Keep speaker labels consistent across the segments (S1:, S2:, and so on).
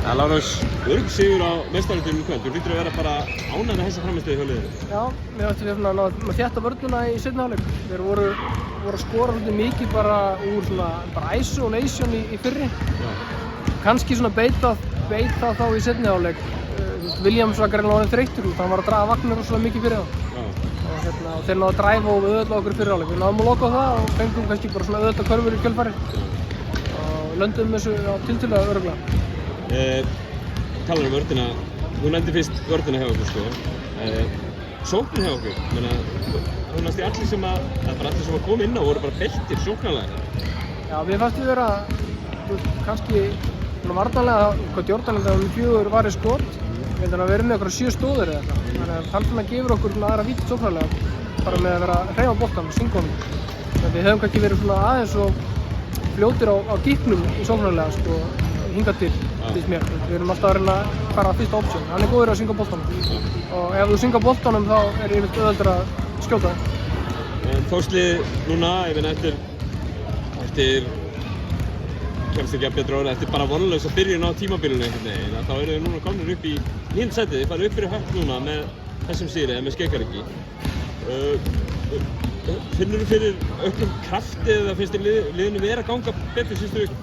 S1: Ja, Lárus, sigur á meistaratitilnum í kvöld. Þú hlýtur að vera bara ánægð með þessa frammistöðu hjá liðinu.
S2: Já, mér finnst við náðum að þétta vörnina í seinni hálfleik. Þeir voru að skora svolítið mikið bara úr bara isolation í fyrri.
S1: Já. Kannski
S2: svona beita þá í seinni hálfleik. Williams var greinilega orðinn þreyttur út, hann var að draga vagnir rosalega mikið fyrir þá. Og þeir náðu að dræfa og auðvelda okkur í fyrri hálfleik. Við náðum að loka á það og fengum kannski bara svona auðvelda körfur í kjölfarið. Og löndum þessu tiltölulega örugglega.
S1: Talar vörnina, þú nefndi fyrst vörnina hjá okkur sko. Sóknin hjá okkur, hún næst í allir sem að koma inn á voru bara beltir sóknarlega.
S2: Já, við fannst við vera kannski varnarlega, hvað Jordan með 4 varið skot. Ég held að vera með okkur 7 stóðir eða eitthvað. Þannig að hann svona gefur okkur aðra víti sóknarlega, bara með að vera að hreyfa boltann og synga honum. Við höfum kannski verið svona aðeins og fljótir á gíknum í sóknarlega sko, hingað til, finnst mér. Við erum alltaf að reyna að fara fyrsta option. Hann er góður að synga boltanum. Og ef þú synga boltanum þá er yfirleitt auðveldur að skjóta.
S1: Þórslið núna, ég meina eftir kannski ekki að betra orða, eftir bara vonlausa byrjun á tímabilinu einhvern veginn, þá eru þau núna komnir upp í 9. sætið, þið farið upp fyrir Höpp núna með þessum sigri eða með Skeikariki. Finnur þú fyrir auknum krafti eða finnst þér liðinu vera að ganga betur síðustu viku?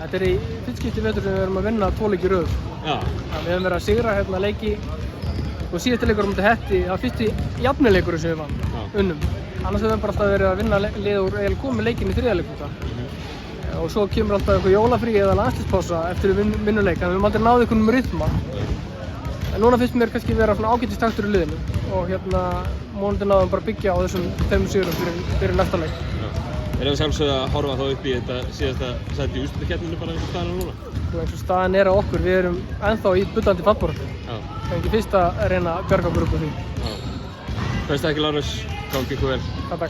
S2: Þetta er í fyrsta skipti vetur sem við erum að vinna 2 leiki í röð.
S1: Já.
S2: Við höfum verið að sigra leiki og síðasti leikur á móti Hetti, það var fyrsti jafnileikurinn sem við unnum. Annars höfum við bara alltaf verið að vinna lið úr eiginlega komið leikinn í 3. leikluta. Og svo kemur alltaf eitthvað jólafrí eða landslýspása eftir við vinnum leik, þannig við höfum aldrei náð einhvernum rytma. En núna finnst mér kannski vera svona ágætis taktur í liðinu og vonandi náðum bara byggja á þessum 5 sigurum fyrir næsta leik.
S1: Það sjálfsögðu að horfa þá upp í þetta síðasta sæti í úrslitakeppninu bara eins og staðan er núna?
S2: Eins og staðan er á okkur, við erum ennþá í bullandi fallbaráttu. Það er ekki fyrst að reyna að bjarga okkur upp á því.
S1: Besta ekki Lárus, gangi ykkur vel.
S2: Takk.